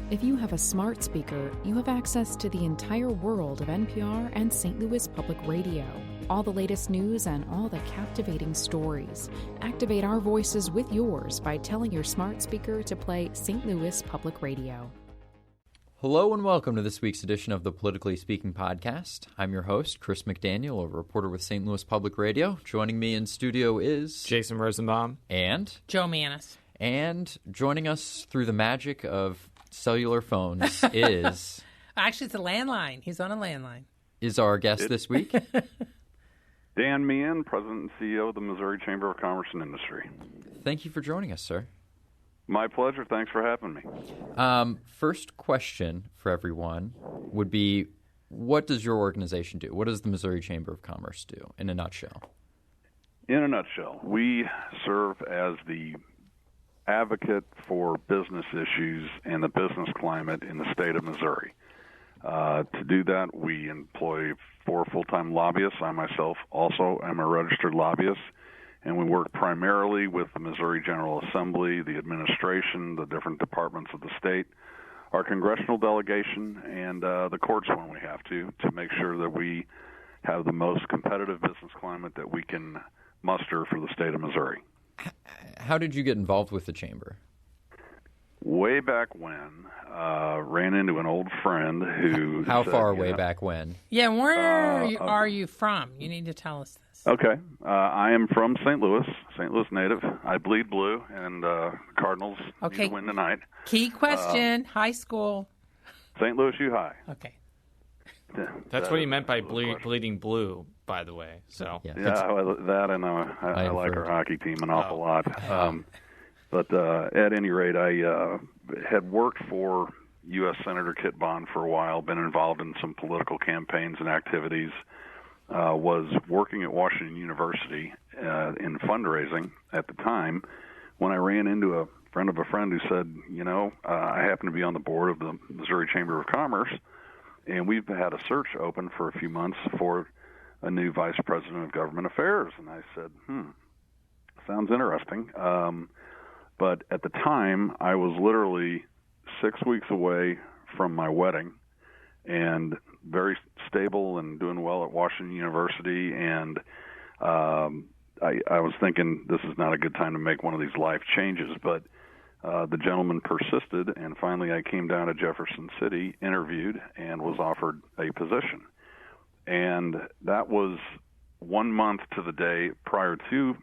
If you have a smart speaker, you have access to the entire world of NPR and St. Louis Public Radio. All the latest news and all the captivating stories. Activate our voices with yours by telling your smart speaker to play St. Louis Public Radio. Hello and welcome to this week's edition of the Politically Speaking podcast. I'm your host, Chris McDaniel, a reporter with St. Louis Public Radio. Joining me in studio is Jason Rosenbaum and Jo Mannies. And joining us through the magic of cellular phones is... Actually, it's a landline. He's on a landline. Is our guest this week? Dan Mehan, President and CEO of the Missouri Chamber of Commerce and Industry. Thank you for joining us, sir. My pleasure. Thanks for having me. First question for everyone would be, what does your organization do? What does the Missouri Chamber of Commerce do, in a nutshell? In a nutshell, we serve as the advocate for business issues and the business climate in the state of Missouri. To do that, we employ 4 full-time lobbyists. I myself also am a registered lobbyist. And we work primarily with the Missouri General Assembly, the administration, the different departments of the state, our congressional delegation, and the courts when we have to make sure that we have the most competitive business climate that we can muster for the state of Missouri. How did you get involved with the chamber? Way back when, ran into an old friend who How said, far way back when? Yeah, where are you from? You need to tell us this. Okay. I am from St. Louis native. I bleed blue, and Cardinals need to win tonight. Key question, high school. St. Louis U High. Okay. That's what he meant by bleeding blue, by the way. So yeah, that and I like our hockey team an awful lot. But at any rate, I had worked for U.S. Senator Kit Bond for a while, been involved in some political campaigns and activities, was working at Washington University in fundraising at the time when I ran into a friend of a friend who said, I happen to be on the board of the Missouri Chamber of Commerce, and we've had a search open for a few months for a new vice president of government affairs. And I said, sounds interesting. But at the time, I was literally 6 weeks away from my wedding and very stable and doing well at Washington University. And I was thinking this is not a good time to make one of these life changes. But the gentleman persisted, and finally I came down to Jefferson City, interviewed, and was offered a position. And that was 1 month to the day prior to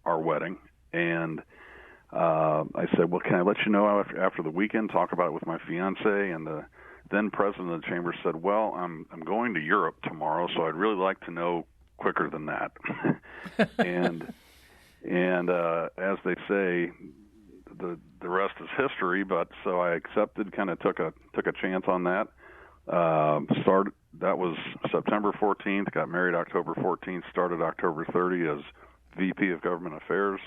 our wedding. And I said, well, can I let you know after the weekend, talk about it with my fiance? And the then president of the chamber said, well, I'm going to Europe tomorrow, so I'd really like to know quicker than that. and as they say, the rest is history. But so I accepted, kind of took a chance on that. That was September 14th, got married October 14th, started October 30 as VP of Government Affairs.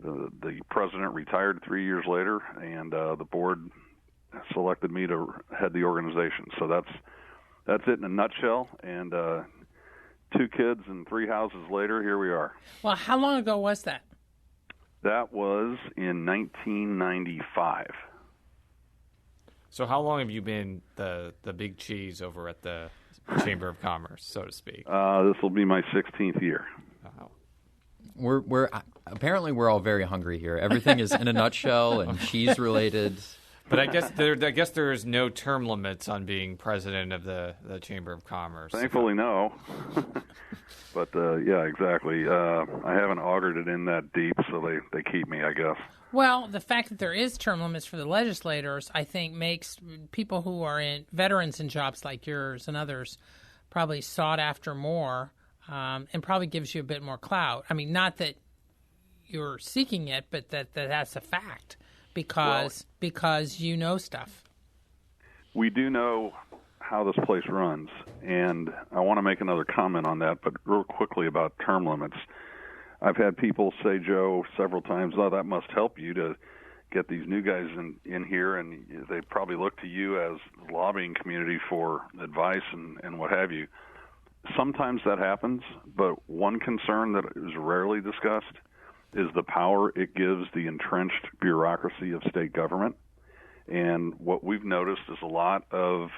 The president retired 3 years later, and the board selected me to head the organization. So that's it in a nutshell. And 2 kids and 3 houses later, here we are. Well, how long ago was that? That was in 1995. So how long have you been the big cheese over at the Chamber of Commerce, so to speak? This will be my 16th year. Wow. We're apparently we're all very hungry here. Everything is in a nutshell and cheese related. But I guess there is no term limits on being president of the Chamber of Commerce. Thankfully, no. But yeah, exactly. I haven't augured it in that deep, so they keep me, I guess. Well, the fact that there is term limits for the legislators, I think, makes people who are veterans in jobs like yours and others probably sought after more, and probably gives you a bit more clout. I mean, not that you're seeking it, but that's a fact because you know stuff. We do know how this place runs, and I want to make another comment on that, but real quickly about term limits. I've had people say, Joe, several times, oh, that must help you to get these new guys in here, and they probably look to you as the lobbying community for advice and what have you. Sometimes that happens, but one concern that is rarely discussed is the power it gives the entrenched bureaucracy of state government. And what we've noticed is a lot of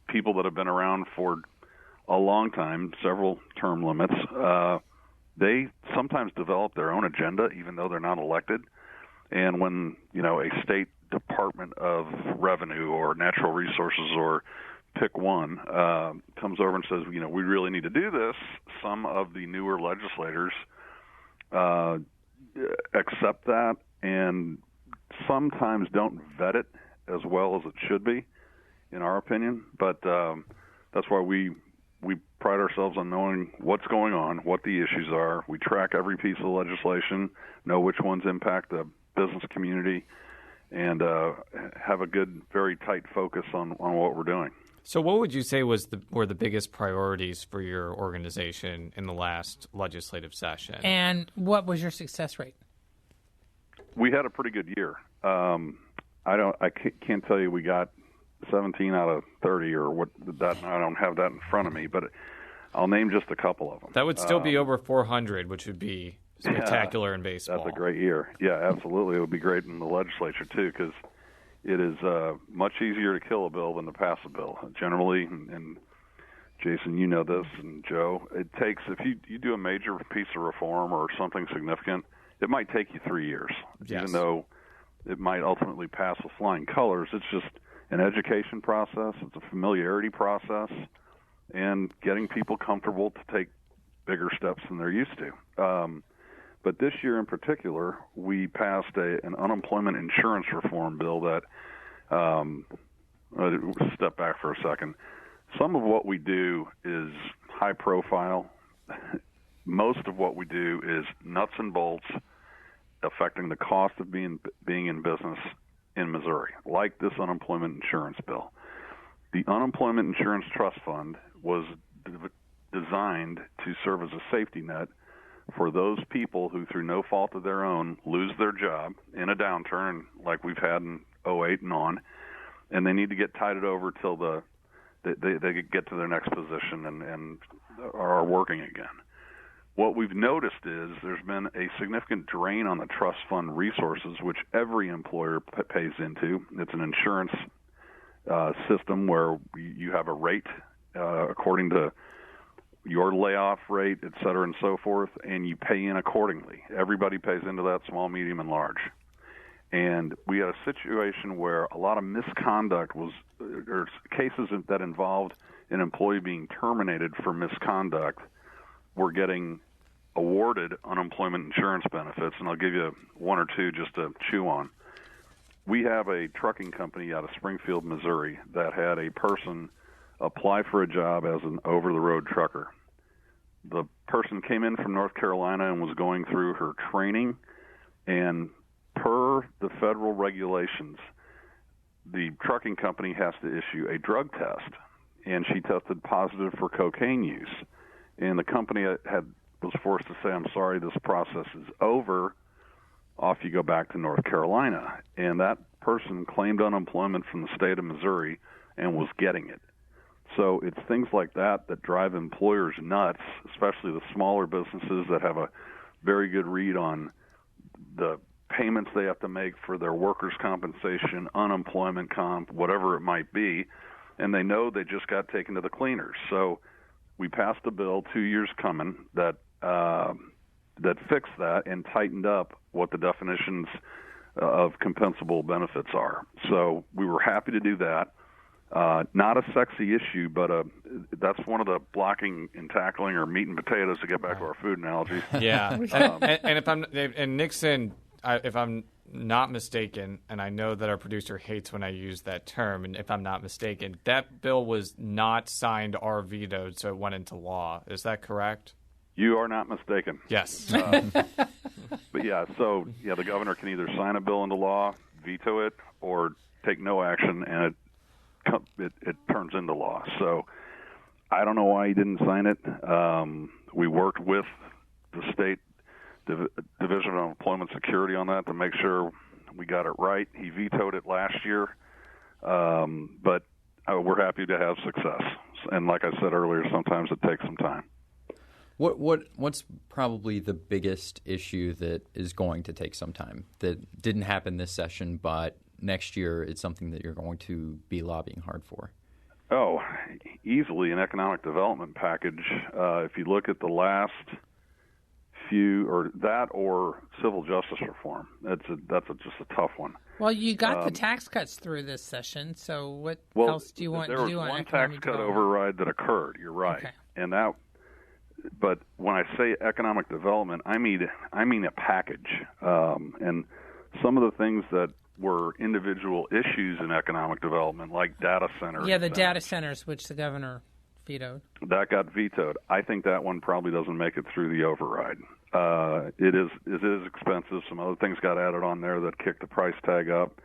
people that have been around for a long time, several term limits, they sometimes develop their own agenda, even though they're not elected. And when, a state Department of Revenue or Natural Resources or pick one comes over and says, we really need to do this, some of the newer legislators accept that and sometimes don't vet it as well as it should be, in our opinion. But that's why we pride ourselves on knowing what's going on, what the issues are. We track every piece of legislation, know which ones impact the business community, and have a good, very tight focus on what we're doing. So what would you say were the biggest priorities for your organization in the last legislative session? And what was your success rate? We had a pretty good year. I can't tell you we got 17 out of 30 or what that. I don't have that in front of me, but I'll name just a couple of them. That would still be over 400, which would be spectacular in baseball. That's a great year. Yeah, absolutely. It would be great in the legislature, too, because it is much easier to kill a bill than to pass a bill. Generally, and Jason, you know this, and Joe, it takes, if you do a major piece of reform or something significant, it might take you 3 years, even though it might ultimately pass with flying colors. It's just an education process. It's a familiarity process, and getting people comfortable to take bigger steps than they're used to. But this year in particular, we passed an unemployment insurance reform bill that, step back for a second. Some of what we do is high profile. Most of what we do is nuts and bolts affecting the cost of being in business in Missouri, like this unemployment insurance bill. The Unemployment Insurance Trust Fund was designed to serve as a safety net for those people who, through no fault of their own, lose their job in a downturn like we've had in 2008 and on, and they need to get tided over till they get to their next position and are working again. What we've noticed is there's been a significant drain on the trust fund resources, which every employer pays into. It's an insurance system where you have a rate according to your layoff rate, et cetera, and so forth, and you pay in accordingly. Everybody pays into that, small, medium, and large. And we had a situation where a lot of misconduct or cases that involved an employee being terminated for misconduct were getting awarded unemployment insurance benefits, and I'll give you one or two just to chew on. We have a trucking company out of Springfield, Missouri, that had a person apply for a job as an over-the-road trucker. The person came in from North Carolina and was going through her training, and per the federal regulations, the trucking company has to issue a drug test, and she tested positive for cocaine use. And the company was forced to say, I'm sorry, this process is over. Off you go back to North Carolina. And that person claimed unemployment from the state of Missouri and was getting it. So it's things like that drive employers nuts, especially the smaller businesses that have a very good read on the payments they have to make for their workers' compensation, unemployment comp, whatever it might be, and they know they just got taken to the cleaners. So we passed a bill 2 years coming that fixed that and tightened up what the definitions of compensable benefits are. So we were happy to do that. Not a sexy issue, but that's one of the blocking and tackling or meat and potatoes, to get back to our food analogies. Yeah, and Nixon, if I'm not mistaken, and I know that our producer hates when I use that term, and if I'm not mistaken, that bill was not signed or vetoed, so it went into law. Is that correct? You are not mistaken. Yes. But the governor can either sign a bill into law, veto it, or take no action, and it turns into law. So I don't know why he didn't sign it. We worked with the state Division of Employment Security on that to make sure we got it right. He vetoed it last year, but we're happy to have success. And like I said earlier, sometimes it takes some time. What's probably the biggest issue that is going to take some time that didn't happen this session, but next year it's something that you're going to be lobbying hard for? Oh, easily an economic development package. If you look at the last few, or civil justice reform, that's just a tough one. Well, you got the tax cuts through this session, so what else do you want to do on There was one economic tax cut development? override that occurred. You're right, Okay. But when I say economic development, I mean a package, and some of the things that were individual issues in economic development, like data centers. Yeah, the data centers, which the governor vetoed. That got vetoed. I think that one probably doesn't make it through the override. It is expensive. Some other things got added on there that kicked the price tag up,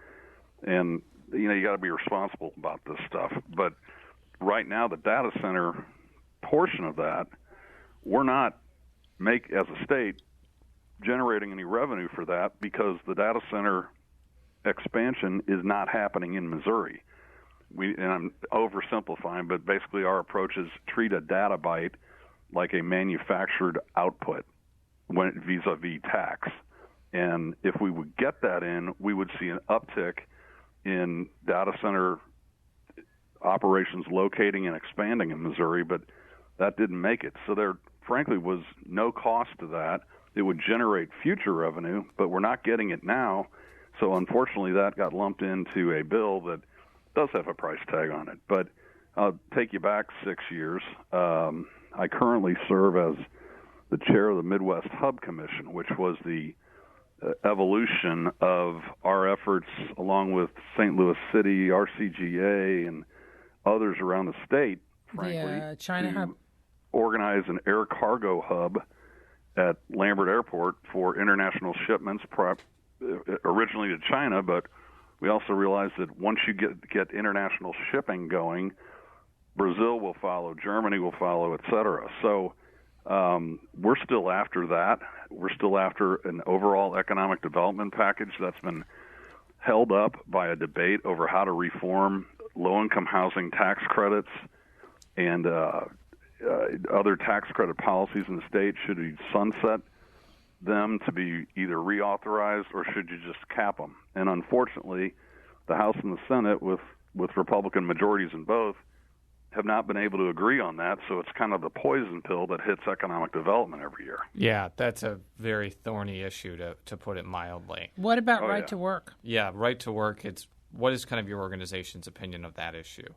and you got to be responsible about this stuff. But right now, the data center portion of that, we're not as a state generating any revenue for that because the data center expansion is not happening in Missouri. And I'm oversimplifying, but basically our approach is treat a data byte like a manufactured output vis-a-vis tax. And if we would get that in, we would see an uptick in data center operations locating and expanding in Missouri, but that didn't make it. So there, frankly, was no cost to that. It would generate future revenue, but we're not getting it now. So unfortunately, that got lumped into a bill that does have a price tag on it. But I'll take you back 6 years. I currently serve as the chair of the Midwest Hub Commission, which was the evolution of our efforts along with St. Louis City, RCGA, and others around the state, frankly, China to Hub. organize an air cargo hub at Lambert Airport for international shipments, originally to China, but we also realized that once you get international shipping going, Brazil will follow, Germany will follow, et cetera. So we're still after that. We're still after an overall economic development package that's been held up by a debate over how to reform low-income housing tax credits and other tax credit policies in the state. Should you sunset them to be either reauthorized or should you just cap them? And unfortunately, the House and the Senate, with Republican majorities in both, have not been able to agree on that, so it's kind of the poison pill that hits economic development every year. Yeah, that's a very thorny issue, to put it mildly. What about right to work? Yeah, right to work. What is kind of your organization's opinion of that issue?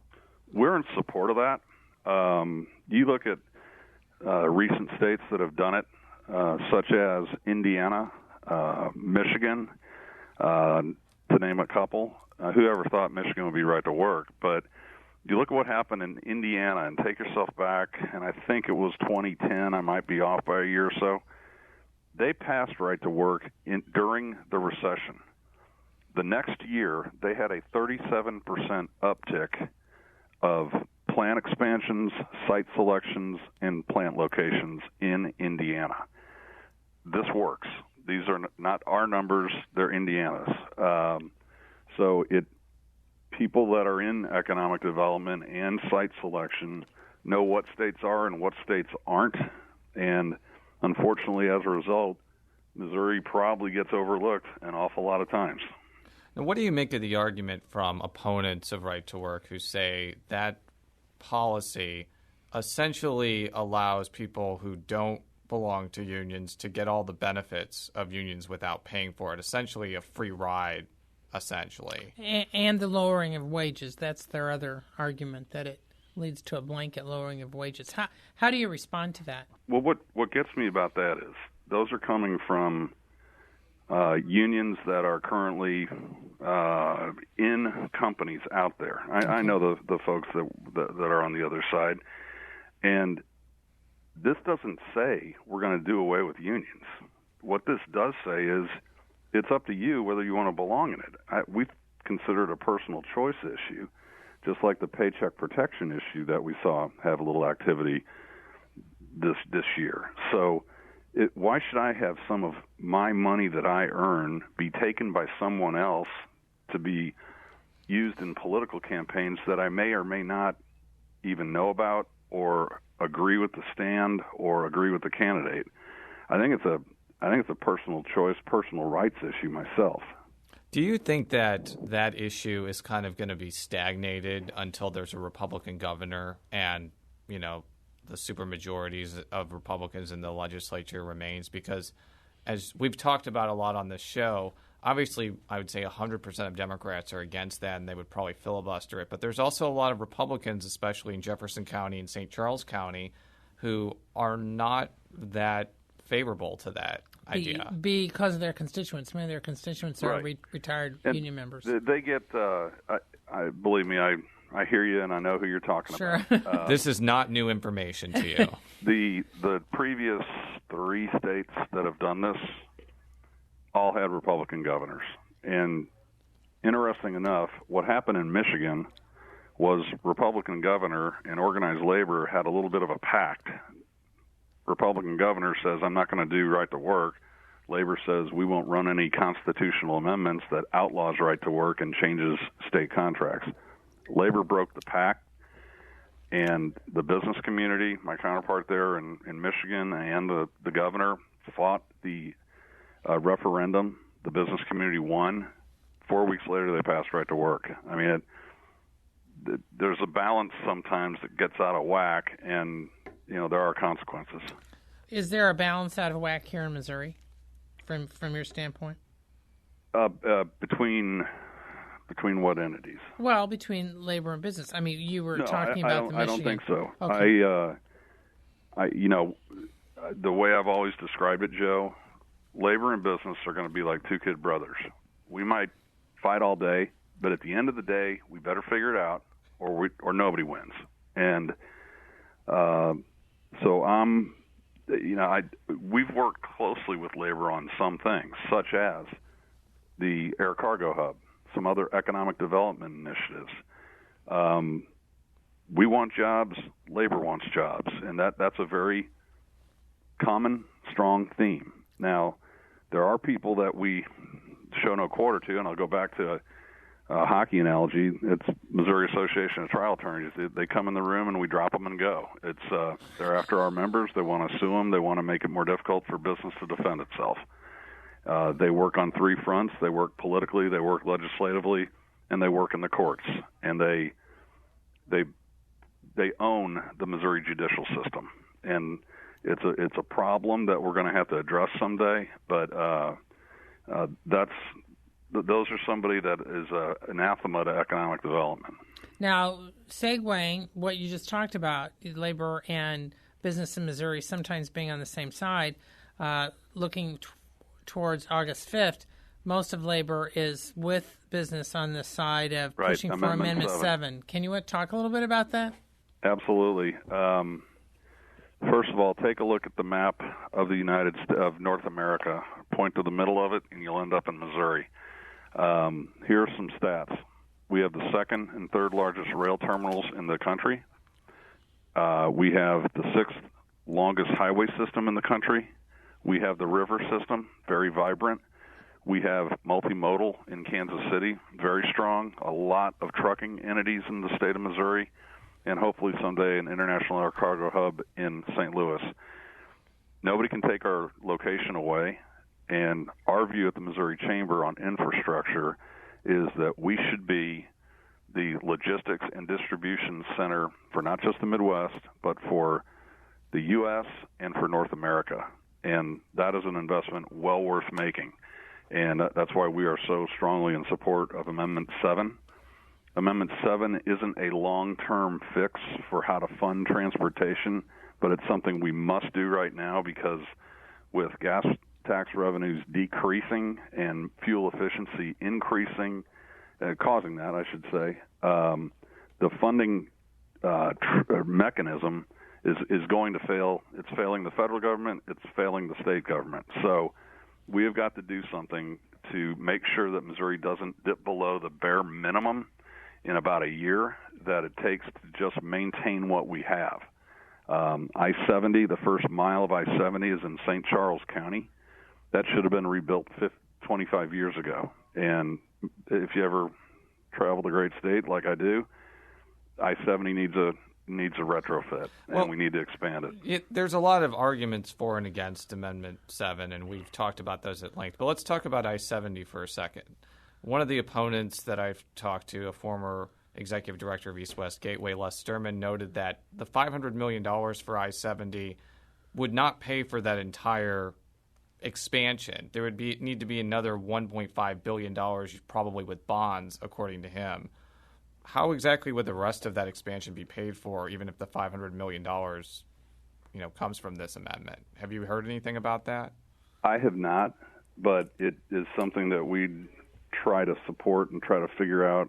We're in support of that. You look at recent states that have done it, such as Indiana, Michigan, to name a couple. Whoever thought Michigan would be right to work? But you look at what happened in Indiana and take yourself back, and I think it was 2010. I might be off by a year or so. They passed right to work during the recession. The next year, they had a 37% uptick of plant expansions, site selections, and plant locations in Indiana. This works. These are not our numbers, they're Indiana's. So people that are in economic development and site selection know what states are and what states aren't. And unfortunately, as a result, Missouri probably gets overlooked an awful lot of times. Now, what do you make of the argument from opponents of right to work who say that policy essentially allows people who don't belong to unions to get all the benefits of unions without paying for it, essentially a free ride, essentially? And the lowering of wages. That's their other argument, that it leads to a blanket lowering of wages. How do you respond to that? Well, what gets me about that is those are coming from unions that are currently in companies out there. I know the folks that are on the other side, and this doesn't say we're going to do away with unions. What this does say is it's up to you whether you want to belong in it. We consider it a personal choice issue, just like the paycheck protection issue that we saw have a little activity this year. So why should I have some of my money that I earn be taken by someone else to be used in political campaigns that I may or may not even know about or agree with the stand or agree with the candidate? I think it's a personal choice, personal rights issue myself. Do you think that issue is kind of going to be stagnated until there's a Republican governor and, the supermajorities of Republicans in the legislature remains? Because as we've talked about a lot on this show, obviously I would say 100% of Democrats are against that and they would probably filibuster it. But there's also a lot of Republicans, especially in Jefferson County and St. Charles County, who are not that favorable to that idea. Because of their constituents. Many of their constituents are retired union members. They get, I believe me, I hear you and I know who you're talking about. This is not new information to you. The previous 3 states that have done this all had Republican governors. And interesting enough, what happened in Michigan was Republican governor and organized labor had a little bit of a pact. Republican governor says, I'm not going to do right to work. Labor says we won't run any constitutional amendments that outlaws right to work and changes state contracts. Labor broke the pact, and the business community, my counterpart there in Michigan, and the governor fought the referendum. The business community won. 4 weeks later, they passed right to work. I mean, there's a balance sometimes that gets out of whack, and there are consequences. Is there a balance out of whack here in Missouri, from your standpoint? Between what entities? Well, between labor and business. I mean, you were talking about the Michigan. I don't think so. Okay. The way I've always described it, Joe, labor and business are going to be like 2 kid brothers. We might fight all day, but at the end of the day, we better figure it out, or nobody wins. And so we've worked closely with labor on some things, such as the air cargo hub, some other economic development initiatives. We want jobs, labor wants jobs, and that's a very common, strong theme. Now, there are people that we show no quarter to, and I'll go back to a hockey analogy. It's Missouri Association of Trial Attorneys. They come in the room and we drop them and go. They're after our members. They want to sue them. They want to make it more difficult for business to defend itself. They work on 3 fronts. They work politically, they work legislatively, and they work in the courts. And they own the Missouri judicial system. And it's a problem that we're going to have to address someday. But those are somebody that is anathema to economic development. Now, segueing what you just talked about, labor and business in Missouri sometimes being on the same side, looking towards August 5th, most of labor is with business on the side of pushing for Amendment 7. Can you talk a little bit about that? Absolutely. First of all, take a look at the map of of North America. Point to the middle of it, and you'll end up in Missouri. Here are some stats. We have the 2nd and 3rd largest rail terminals in the country. We have the 6th longest highway system in the country. We have the river system, very vibrant. We have multimodal in Kansas City, very strong. A lot of trucking entities in the state of Missouri, and hopefully someday an international air cargo hub in St. Louis. Nobody can take our location away, and our view at the Missouri Chamber on infrastructure is that we should be the logistics and distribution center for not just the Midwest, but for the U.S. and for North America. And that is an investment well worth making. And that's why we are so strongly in support of Amendment 7. Amendment 7 isn't a long-term fix for how to fund transportation, but it's something we must do right now because with gas tax revenues decreasing and fuel efficiency increasing, causing that, I should say, the funding mechanism is going to fail. It's failing the federal government. It's failing the state government. So we have got to do something to make sure that Missouri doesn't dip below the bare minimum in about a year that it takes to just maintain what we have. I-70, the first mile of I-70 is in St. Charles County. That should have been rebuilt 25 years ago. And if you ever travel the great state like I do, I-70 needs a retrofit, and we need to expand it. There's a lot of arguments for and against Amendment 7, and we've talked about those at length. But let's talk about I-70 for a second. One of the opponents that I've talked to, a former executive director of East West Gateway, Les Sturman, noted that the $500 million for I-70 would not pay for that entire expansion. There would need to be another $1.5 billion, probably with bonds, according to him. How exactly would the rest of that expansion be paid for, even if the $500 million, comes from this amendment? Have you heard anything about that? I have not, but it is something that we try to support and try to figure out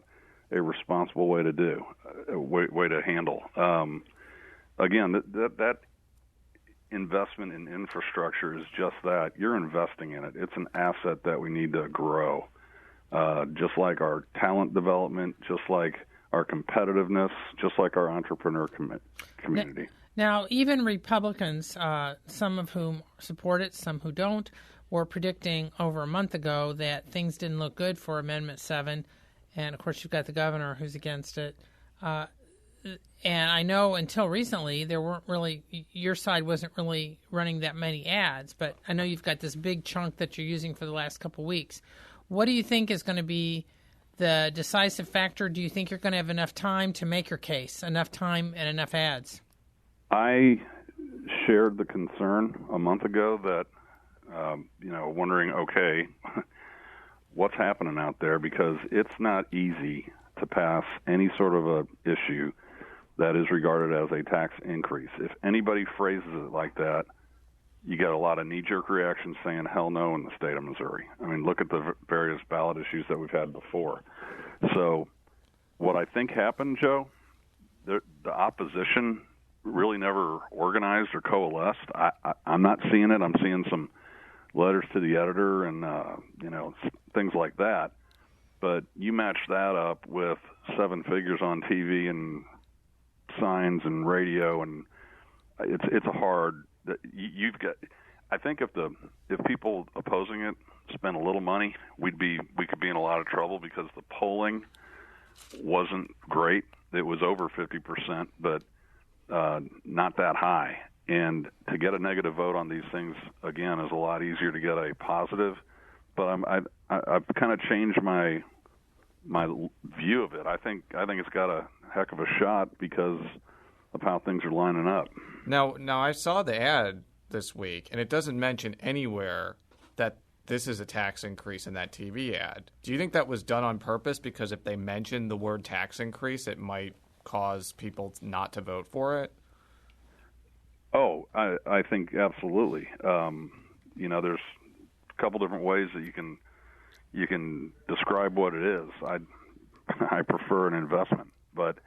a responsible way to do, a way to handle. Again, that investment in infrastructure is just that. You're investing in it. It's an asset that we need to grow, just like our talent development, just like our competitiveness, just like our entrepreneur community. Now, even Republicans, some of whom support it, some who don't, were predicting over a month ago that things didn't look good for Amendment 7. And, of course, you've got the governor who's against it. And I know until recently your side wasn't really running that many ads, but I know you've got this big chunk that you're using for the last couple of weeks. What do you think is going to be the decisive factor? Do you think you're going to have enough time to make your case, enough time and enough ads? I shared the concern a month ago that, wondering, okay, what's happening out there, because it's not easy to pass any sort of a issue that is regarded as a tax increase. If anybody phrases it like that, you get a lot of knee-jerk reactions saying hell no in the state of Missouri. I mean, look at the various ballot issues that we've had before. So what I think happened, Joe, the opposition really never organized or coalesced. I'm not seeing it. I'm seeing some letters to the editor and, things like that. But you match that up with 7 figures on TV and signs and radio, and it's a hard. You've got. I think if people opposing it spent a little money, we could be in a lot of trouble, because the polling wasn't great. It was over 50%, but not that high. And to get a negative vote on these things again is a lot easier to get a positive. But I've kind of changed my view of it. I think it's got a heck of a shot because of how things are lining up. Now I saw the ad this week, and it doesn't mention anywhere that this is a tax increase in that TV ad. Do you think that was done on purpose? Because if they mention the word tax increase, it might cause people not to vote for it? Oh, I think absolutely. There's a couple different ways that you can describe what it is. I prefer an investment, but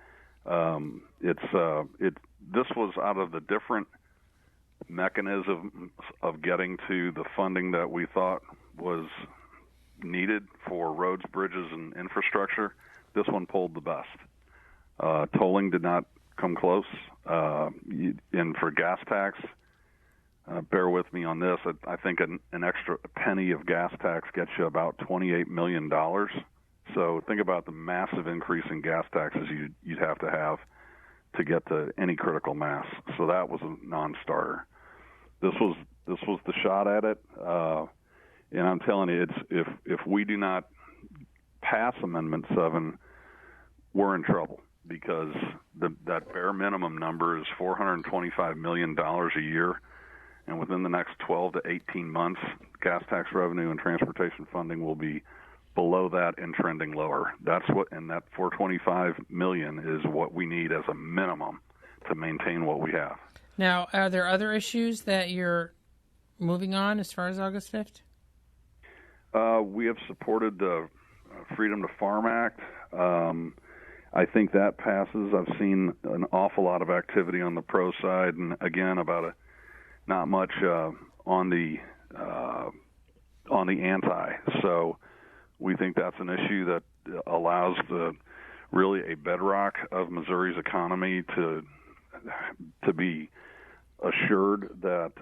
this was out of the different mechanisms of getting to the funding that we thought was needed for roads, bridges, and infrastructure. This one pulled the best. Tolling did not come close. And for gas tax, bear with me on this, I think an extra penny of gas tax gets you about $28 million. So think about the massive increase in gas taxes you'd have to get to any critical mass. So that was a non-starter. This was the shot at it, and I'm telling you, if we do not pass Amendment 7, we're in trouble, because that bare minimum number is $425 million a year, and within the next 12 to 18 months, gas tax revenue and transportation funding will be below that and trending lower. And that $425 million is what we need as a minimum to maintain what we have. Now, are there other issues that you're moving on as far as August 5th? We have supported the Freedom to Farm Act. I think that passes. I've seen an awful lot of activity on the pro side, and again, not much on the anti. So we think that's an issue that allows really a bedrock of Missouri's economy to be assured that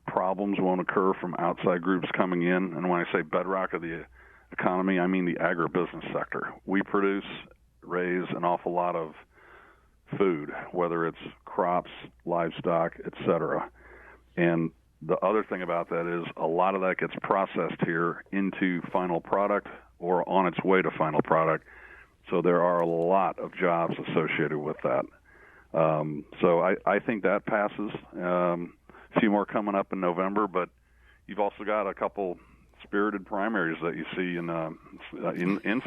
problems won't occur from outside groups coming in. And when I say bedrock of the economy, I mean the agribusiness sector. We raise an awful lot of food, whether it's crops, livestock, etc. And the other thing about that is a lot of that gets processed here into final product or on its way to final product. So there are a lot of jobs associated with that. So I think that passes. A few more coming up in November, but you've also got a couple spirited primaries that you see in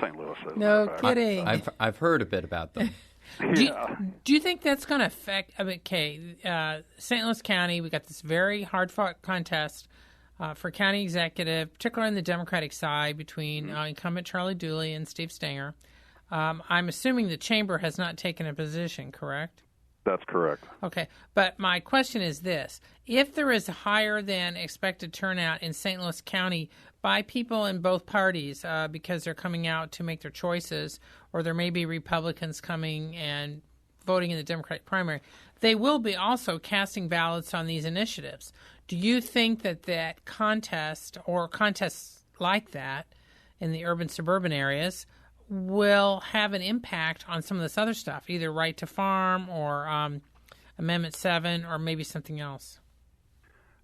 St. Louis. No kidding. I've heard a bit about them. Do you think that's going to affect? I mean, St. Louis County, we got this very hard-fought contest for county executive, particularly on the Democratic side, between incumbent Charlie Dooley and Steve Stenger. I'm assuming the chamber has not taken a position, correct? That's correct. Okay, but my question is this. If there is a higher than expected turnout in St. Louis County by people in both parties because they're coming out to make their choices, or there may be Republicans coming and voting in the Democratic primary, they will be also casting ballots on these initiatives. Do you think that contest or contests like that in the urban-suburban areas will have an impact on some of this other stuff, either right to farm or Amendment 7 or maybe something else?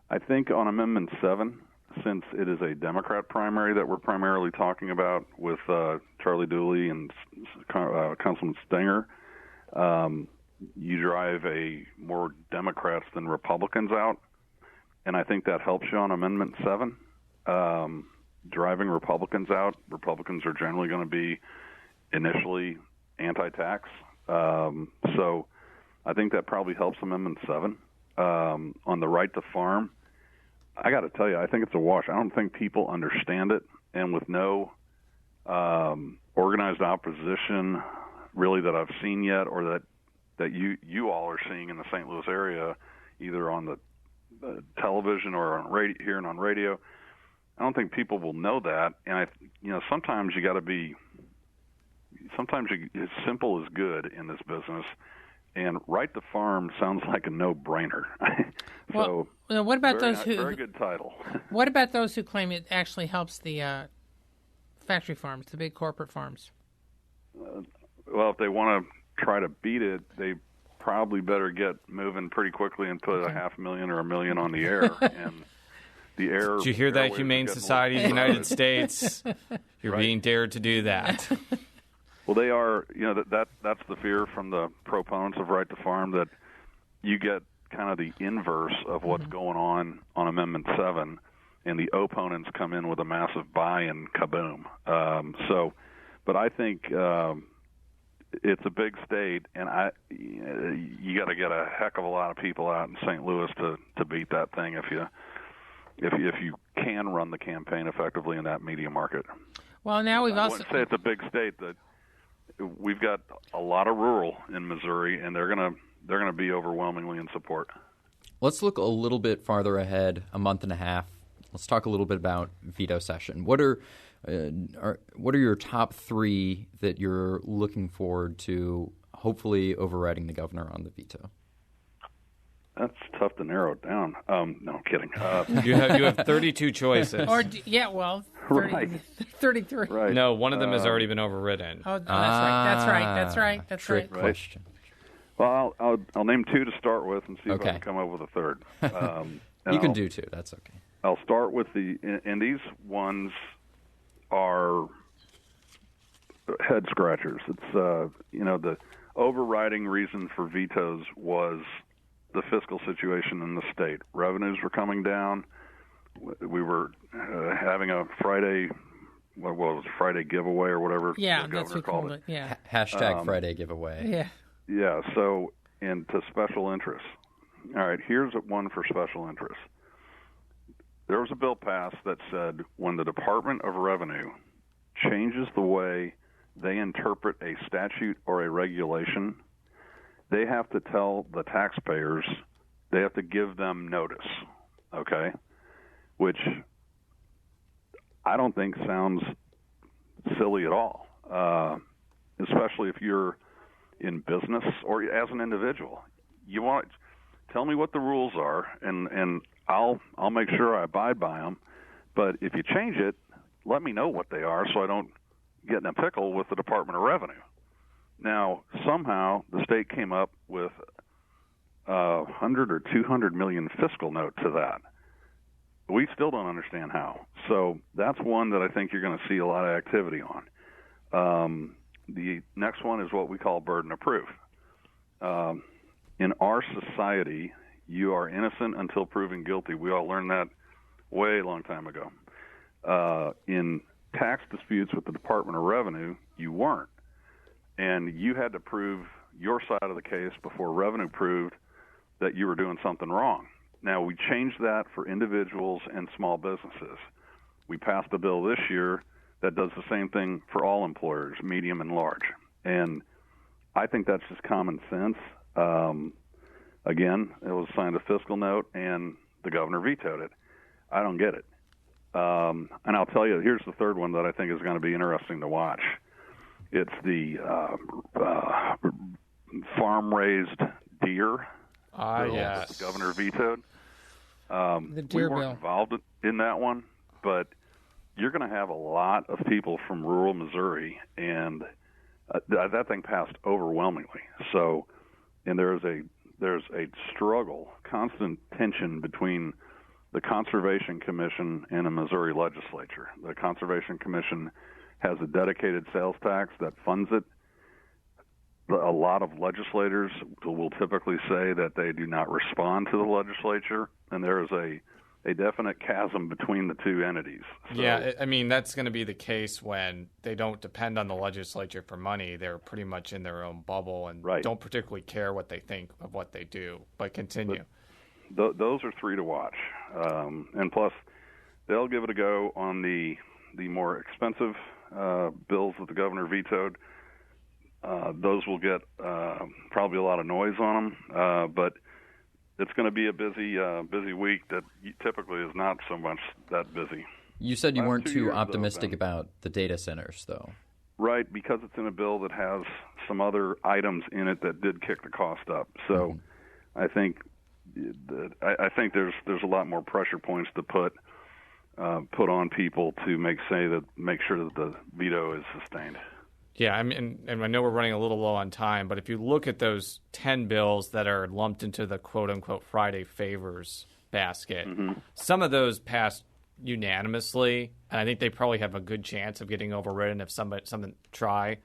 I think on Amendment 7, since it is a Democrat primary that we're primarily talking about with Charlie Dooley and Councilman Stenger, you drive more Democrats than Republicans out, and I think that helps you on Amendment 7. Driving Republicans out, Republicans are generally going to be initially anti-tax. So I think that probably helps Amendment 7. On the right to farm, I got to tell you, I think it's a wash. I don't think people understand it, and with no organized opposition really that I've seen yet, or that you all are seeing in the St. Louis area, either on the television or on radio, hearing on radio, I don't think people will know that. And sometimes you got to be. Sometimes simple is good in this business, and right to farm sounds like a no-brainer. So, well, what about those who? Very good title. What about those who claim it actually helps the factory farms, the big corporate farms? Well, if they want to try to beat it, they probably better get moving pretty quickly and put $500,000 or $1 million on the air. And the air. Did you hear that, Humane Society of the United States? You're being dared to do that. Well, they are. That's the fear from the proponents of right to farm, that you get kind of the inverse of what's going on Amendment 7, and the opponents come in with a massive buy and kaboom. But I think it's a big state, and you got to get a heck of a lot of people out in St. Louis to beat that thing if you can run the campaign effectively in that media market. Well, now I wouldn't say it's a big state. That we've got a lot of rural in Missouri, and they're gonna be overwhelmingly in support. Let's look a little bit farther ahead, a month and a half. Let's talk a little bit about veto session. What are your top 3 that you're looking forward to hopefully overriding the governor on the veto? That's tough to narrow it down. No, I'm kidding. You have 32 choices. 33. Right. No, one of them has already been overridden. Oh, that's right. Trick question. Well, I'll name 2 to start with and see if I can come up with a third. You can do 2. That's okay. I'll start with and these ones are head scratchers. It's the overriding reason for vetoes was the fiscal situation in the state. Revenues were coming down. We were having a Friday, what was it, Friday giveaway or whatever the governor called it. Yeah. Hashtag Friday giveaway. Yeah. Yeah, so into special interests. All right, here's one for special interests. There was a bill passed that said when the Department of Revenue changes the way they interpret a statute or a regulation, they have to tell the taxpayers, they have to give them notice, okay? Which I don't think sounds silly at all, especially if you're in business or as an individual. You want to tell me what the rules are, and I'll make sure I abide by them. But if you change it, let me know what they are so I don't get in a pickle with the Department of Revenue. Now, somehow the state came up with $100 or $200 million fiscal note to that. we still don't understand how. So that's one that I think you're going to see a lot of activity on. The next one is what we call burden of proof. In our society, you are innocent until proven guilty. We all learned that way long time ago. In tax disputes with the Department of Revenue, you weren't. And you had to prove your side of the case before Revenue proved that you were doing something wrong. Now, we changed that for individuals and small businesses. We passed a bill this year that does the same thing for all employers, medium and large. And I think that's just common sense. Again, it was signed a fiscal note, and the governor vetoed it. I don't get it. And I'll tell you, here's the third one that I think is going to be interesting to watch. It's the farm-raised deer bill that the governor vetoed. The deer we weren't involved in that one, but you're going to have a lot of people from rural Missouri, and that thing passed overwhelmingly. So, and there's a struggle, constant tension between the Conservation Commission and the Missouri legislature. The Conservation Commission has a dedicated sales tax that funds it. A lot of legislators will typically say that they do not respond to the legislature, and there is a definite chasm between the two entities. So, yeah, I mean, that's going to be the case when they don't depend on the legislature for money. They're pretty much in their own bubble and don't particularly care what they think of what they do. But continue. But those are three to watch. And plus, they'll give it a go on the more expensive bills that the governor vetoed. Those will get probably a lot of noise on them, but it's going to be a busy week that typically is not so much that busy. You said you weren't too optimistic about the data centers, though. Right, because it's in a bill that has some other items in it that did kick the cost up. So I think there's a lot more pressure points to put on people to make sure that the veto is sustained. Yeah, I mean, and I know we're running a little low on time, but if you look at those 10 bills that are lumped into the quote-unquote Friday favors basket, some of those passed unanimously, and I think they probably have a good chance of getting overridden if someone try.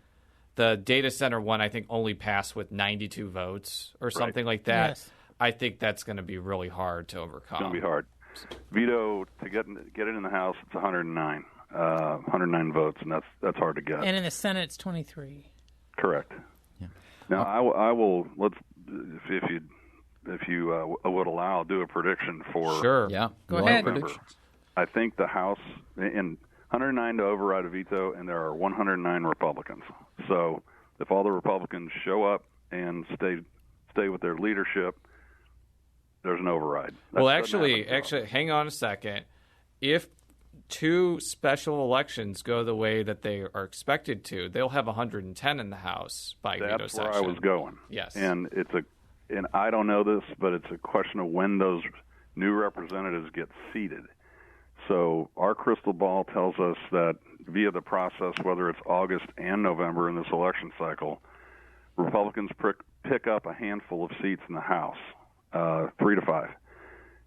The data center one, I think, only passed with 92 votes or something like that. Yes. I think that's going to be really hard to overcome. It's going to be hard. Veto, to get it in the House, it's 109. 109 votes, and that's hard to get. And in the Senate, it's 23. Correct. Yeah. Now, I will if you would allow, I'll do a prediction for. Sure. Yeah. Go ahead. I think the House in 109 to override a veto, and there are 109 Republicans. So if all the Republicans show up and stay with their leadership, there's an override. Well, actually, hang on a second. If two special elections go the way that they are expected to, they'll have 110 in the House by veto session. That's where I was going. Yes. And and I don't know this, but it's a question of when those new representatives get seated. So our crystal ball tells us that via the process, whether it's August and November in this election cycle, Republicans pick up a handful of seats in the House, 3 to 5.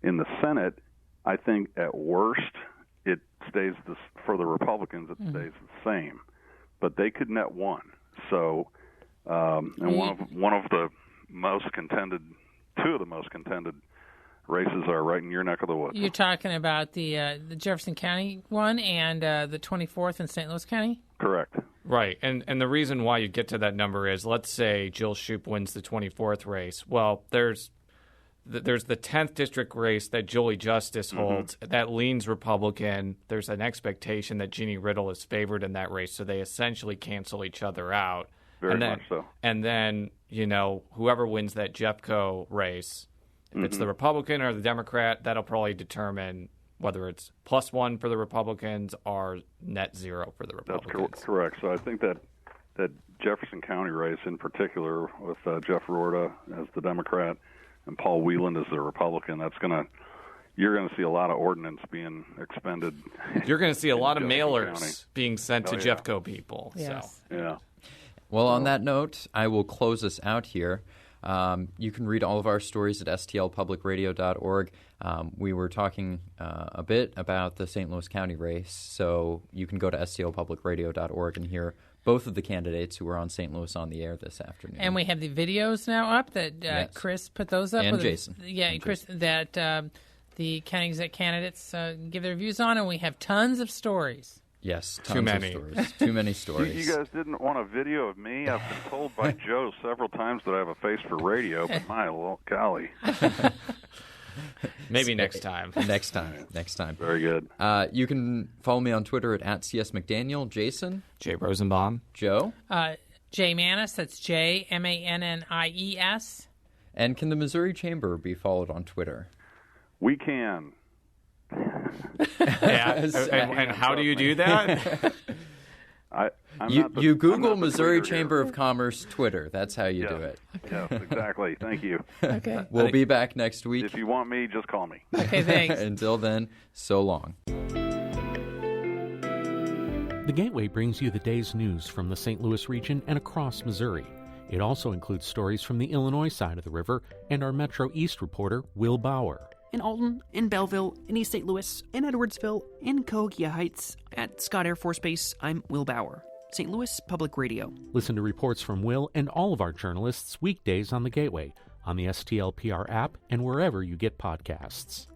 In the Senate, I think at worst it stays for the Republicans. It stays the same, but they could net one. So, and one of the most contended, two of the most contended races are right in your neck of the woods. You're talking about the Jefferson County one and the 24th in St. Louis County? Correct. Right, and the reason why you get to that number is, let's say Jill Shoup wins the 24th race. Well, there's the 10th district race that Julie Justice holds that leans Republican. There's an expectation that Jeannie Riddle is favored in that race, so they essentially cancel each other out. Very much so. And then, whoever wins that Jeffco race, if it's the Republican or the Democrat, that'll probably determine whether it's +1 for the Republicans or net 0 for the Republicans. That's correct. So I think that Jefferson County race in particular, with Jeff Rorta as the Democrat and Paul Wieland as the Republican, you're going to see a lot of ordinance being expended. You're going to see a lot of mailers County being sent to Jeffco people. Yes. So. Yeah. Well, on that note, I will close us out here. You can read all of our stories at stlpublicradio.org. We were talking a bit about the St. Louis County race, so you can go to stlpublicradio.org and hear both of the candidates who were on St. Louis on the air this afternoon. And we have the videos now up that Yes. Chris put those up. And Jason. Chris, that the county exec candidates give their views on, and we have tons of stories. Yes, Too many. of stories. Too many stories. You guys didn't want a video of me? I've been told by Joe several times that I have a face for radio, but my golly. Maybe next time. Next time. Very good. You can follow me on Twitter at CS McDaniel. Jason? Jay Rosenbaum. Joe? Jay Mannies, that's JMANNIES. And can the Missouri Chamber be followed on Twitter? We can. Yeah. And how do you do that? You Google Missouri Chamber of Commerce Twitter. That's how you do it. Yes, exactly. Thank you. Okay. We'll be back next week. If you want me, just call me. Okay, thanks. Until then, so long. The Gateway brings you the day's news from the St. Louis region and across Missouri. It also includes stories from the Illinois side of the river and our Metro East reporter, Will Bauer. In Alton, in Belleville, in East St. Louis, in Edwardsville, in Cahokia Heights, at Scott Air Force Base, I'm Will Bauer. St. Louis Public Radio. Listen to reports from Will and all of our journalists weekdays on The Gateway, on the STLPR app, and wherever you get podcasts.